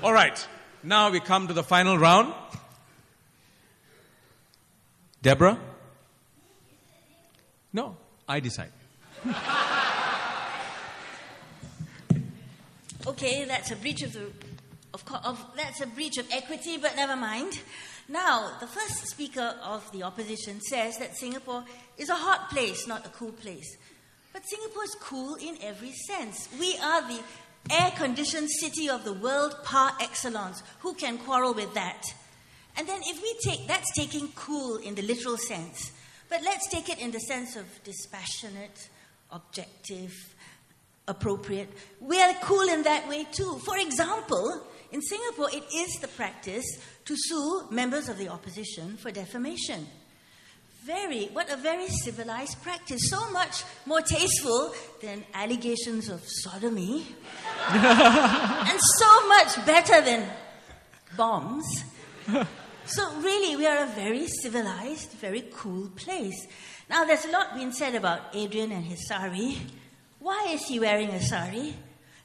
All right. Now we come to the final round. Deborah? No, I decide. Okay, that's a breach of equity, but never mind. Now, the first speaker of the opposition says that Singapore is a hot place, not a cool place. But Singapore is cool in every sense. We are the air-conditioned city of the world par excellence. Who can quarrel with that? And then if we take, that's taking cool in the literal sense. But let's take it in the sense of dispassionate, objective, appropriate. We are cool in that way too. For example, in Singapore, it is the practice to sue members of the opposition for defamation. What a very civilized practice. So much more tasteful than allegations of sodomy. And so much better than bombs. So really, we are a very civilized, very cool place. Now, there's a lot being said about Adrian and his sari. Why is he wearing a sari?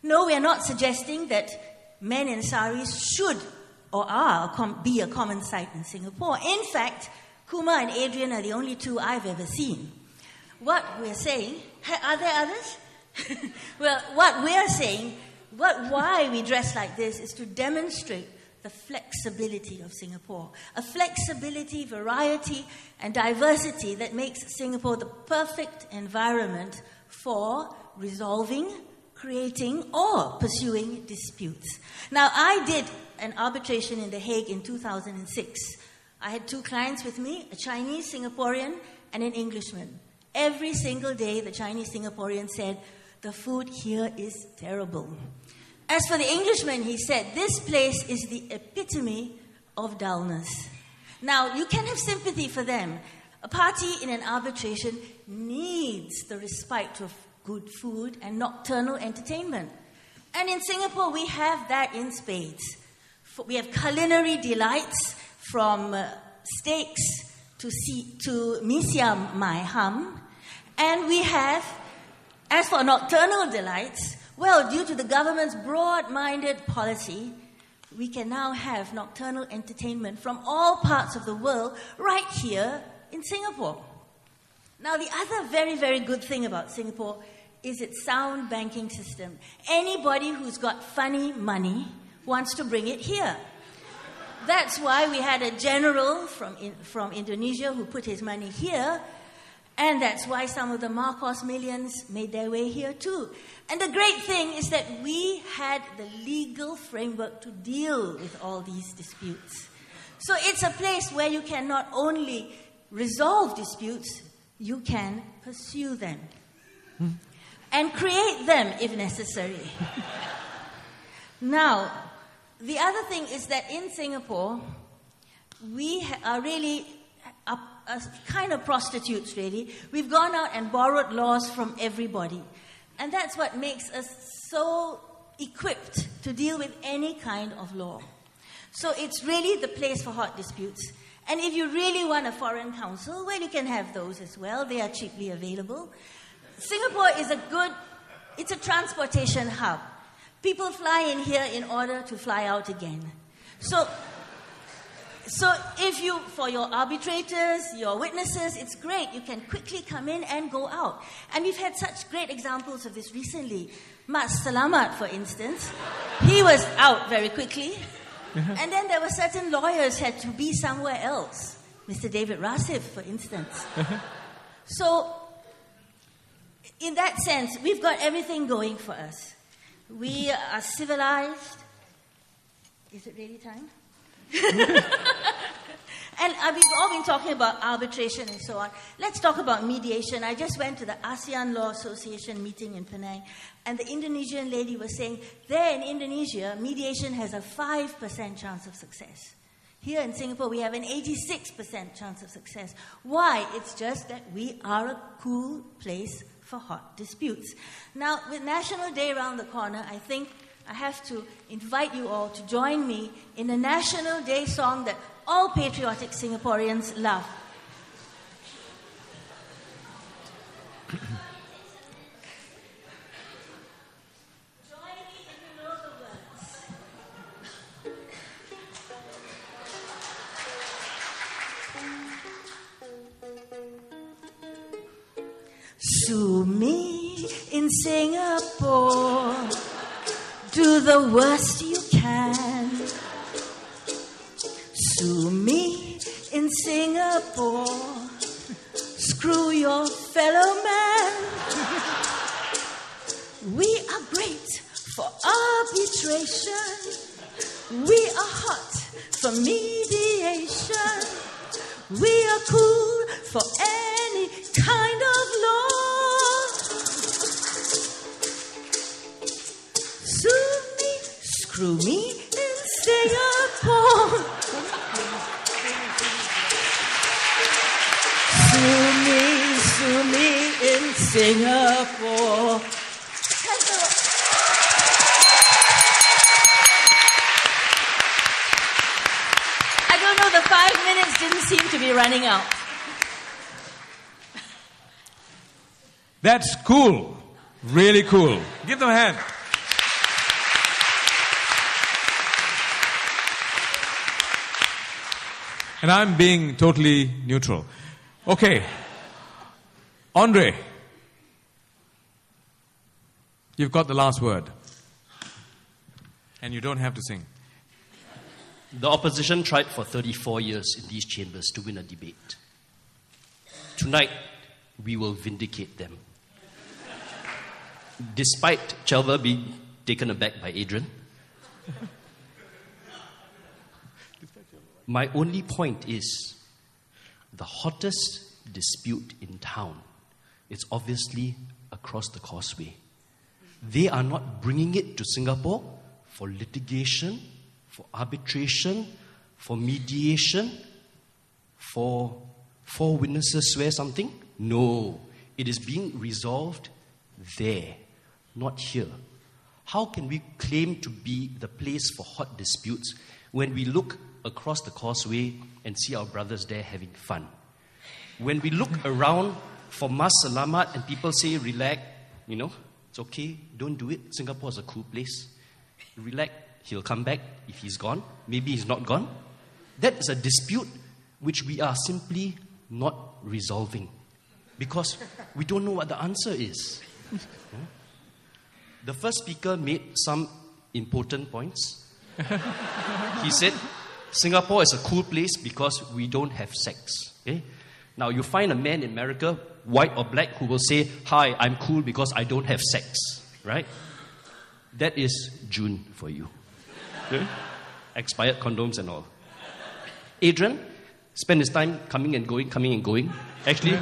No, we are not suggesting that men in saris should or be a common sight in Singapore. In fact, Kumar and Adrian are the only two I've ever seen. What we're saying, are there others? Well, what we're saying, why we dress like this is to demonstrate the flexibility of Singapore. A flexibility, variety, and diversity that makes Singapore the perfect environment for resolving, creating, or pursuing disputes. Now, I did an arbitration in The Hague in 2006. I had two clients with me, a Chinese Singaporean and an Englishman. Every single day, the Chinese Singaporean said, "The food here is terrible." As for the Englishman, he said, "This place is the epitome of dullness." Now, you can have sympathy for them. A party in an arbitration needs the respite of good food and nocturnal entertainment. And in Singapore, we have that in spades. We have culinary delights from steaks to mee siam mai ham. And we have, as for nocturnal delights, well, due to the government's broad-minded policy, we can now have nocturnal entertainment from all parts of the world right here in Singapore. Now, the other very, very good thing about Singapore is its sound banking system. Anybody who's got funny money wants to bring it here. That's why we had a general from Indonesia who put his money here, and that's why some of the Marcos millions made their way here too. And the great thing is that we had the legal framework to deal with all these disputes. So it's a place where you can not only resolve disputes, you can pursue them. And create them if necessary. Now, the other thing is that in Singapore, we are really kind of prostitutes, really. We've gone out and borrowed laws from everybody. And that's what makes us so equipped to deal with any kind of law. So it's really the place for hot disputes. And if you really want a foreign counsel, well, you can have those as well. They are cheaply available. Singapore is it's a transportation hub. People fly in here in order to fly out again. So if you, for your arbitrators, your witnesses, it's great. You can quickly come in and go out. And we've had such great examples of this recently. Mas Salamat, for instance, he was out very quickly. And then there were certain lawyers had to be somewhere else. Mr. David Rasif, for instance. So, in that sense, we've got everything going for us. We are civilized. Is it really time? And we've all been talking about arbitration and so on. Let's talk about mediation. I just went to the ASEAN Law Association meeting in Penang, and the Indonesian lady was saying, there in Indonesia, mediation has a 5% chance of success. Here in Singapore, we have an 86% chance of success. Why? It's just that we are a cool place for hot disputes. Now, with National Day around the corner, I think I have to invite you all to join me in a National Day song that all patriotic Singaporeans love. Join me if you know the words. Sue me in Singapore. Do the worst you can. Sue me in Singapore. Screw your fellow man. We are great for arbitration. We are hot for mediation. We are cool for any kind of law. Sue me, screw me in Singapore. Sue me in Singapore. I don't know, the 5 minutes didn't seem to be running out. That's cool. Really cool. Give them a hand. And I'm being totally neutral. Okay. Andre, you've got the last word. And you don't have to sing. The opposition tried for 34 years in these chambers to win a debate. Tonight, we will vindicate them. Despite Chelva being taken aback by Adrian, my only point is the hottest dispute in town. It's obviously across the causeway. They are not bringing it to Singapore for litigation, for arbitration, for mediation, for four witnesses swear something. No, it is being resolved there, not here. How can we claim to be the place for hot disputes when we look across the causeway and see our brothers there having fun? When we look around for Mas Selamat and people say, relax, it's okay, don't do it. Singapore is a cool place. Relax, he'll come back if he's gone. Maybe he's not gone. That is a dispute which we are simply not resolving because we don't know what the answer is. The first speaker made some important points. He said, Singapore is a cool place because we don't have sex. Okay? Now, you find a man in America, white or black, who will say, hi, I'm cool because I don't have sex. Right? That is June for you. Okay? Expired condoms and all. Adrian spent his time coming and going. Actually,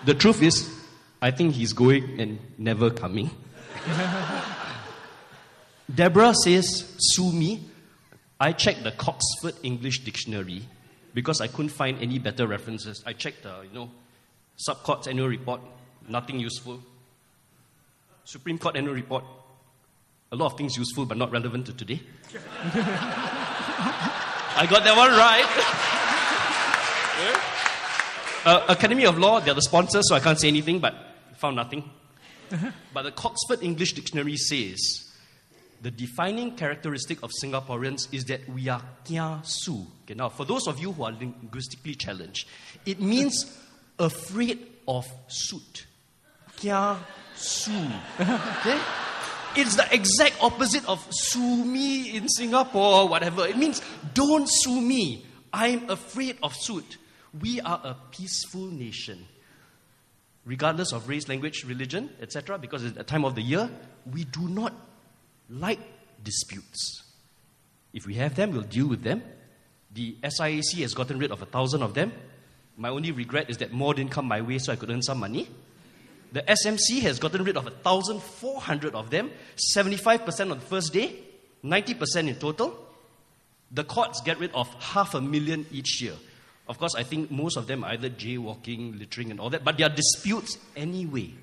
the truth is, I think he's going and never coming. Deborah says, sue me. I checked the Oxford English Dictionary because I couldn't find any better references. I checked the, Subcourt's annual report, nothing useful. Supreme Court annual report, a lot of things useful but not relevant to today. I got that one right. Academy of Law, they're the sponsors, so I can't say anything, but found nothing. But the Oxford English Dictionary says, the defining characteristic of Singaporeans is that we are kia su. Okay, now, for those of you who are linguistically challenged, it means afraid of suit. Kia su. Okay? It's the exact opposite of sue me in Singapore or whatever. It means don't sue me. I'm afraid of suit. We are a peaceful nation. Regardless of race, language, religion, etc., because it's the time of the year, we do not like disputes. If we have them, we'll deal with them. The SIAC has gotten rid of 1,000 of them. My only regret is that more didn't come my way so I could earn some money. The SMC has gotten rid of 1,400 of them, 75% on the first day, 90% in total. The courts get rid of 500,000 each year. Of course, I think most of them are either jaywalking, littering and all that, but they are disputes anyway.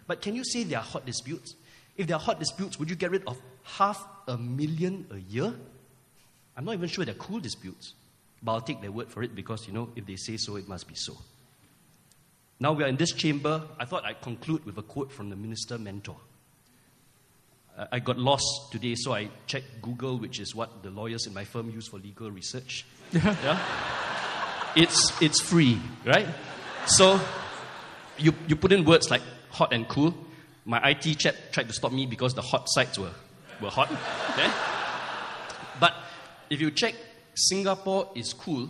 But can you say they are hot disputes? If they are hot disputes, would you get rid of 500,000 a year? I'm not even sure they're cool disputes. But I'll take their word for it because, if they say so, it must be so. Now we are in this chamber. I thought I'd conclude with a quote from the minister mentor. I got lost today, so I checked Google, which is what the lawyers in my firm use for legal research. Yeah? It's free, right? So you put in words like hot and cool. My IT chap tried to stop me because the hot sites were hot. Okay? But if you check Singapore is cool,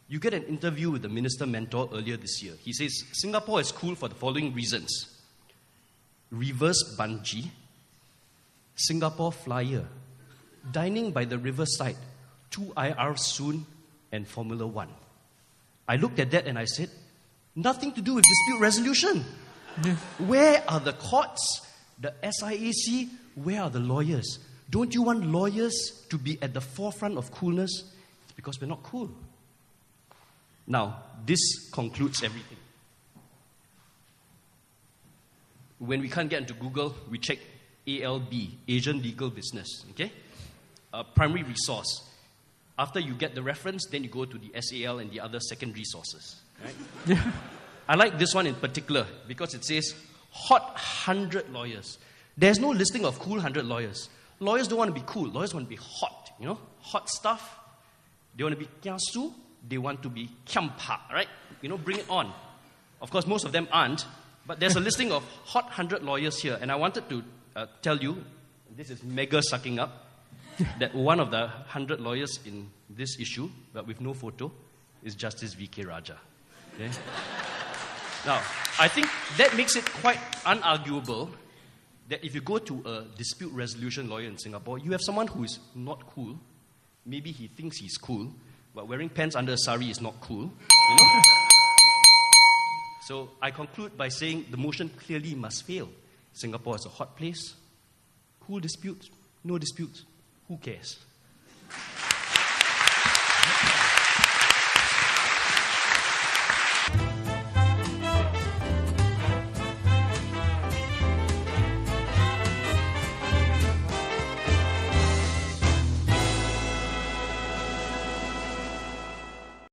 you get an interview with the minister mentor earlier this year. He says, Singapore is cool for the following reasons. Reverse bungee, Singapore flyer, dining by the riverside, 2 IR soon, and Formula 1. I looked at that and I said, nothing to do with dispute resolution. Yeah. Where are the courts, the SIAC, where are the lawyers? Don't you want lawyers to be at the forefront of coolness? It's because we're not cool. Now, this concludes everything. When we can't get into Google, we check ALB, Asian Legal Business, okay? A primary resource. After you get the reference, then you go to the SAL and the other secondary sources, right? Yeah. I like this one in particular because it says hot 100 lawyers. There's no listing of cool 100 lawyers. Lawyers don't want to be cool. Lawyers want to be hot, you know? Hot stuff. They want to be kiasu. They want to be kiampa, right? You know, bring it on. Of course, most of them aren't. But there's a listing of hot 100 lawyers here. And I wanted to tell you, this is mega sucking up, that one of the 100 lawyers in this issue, but with no photo, is Justice V.K. Raja. Okay? Now, I think that makes it quite unarguable that if you go to a dispute resolution lawyer in Singapore, you have someone who is not cool. Maybe he thinks he's cool, but wearing pants under a sari is not cool. You know? So I conclude by saying the motion clearly must fail. Singapore is a hot place. Cool disputes, no disputes. Who cares?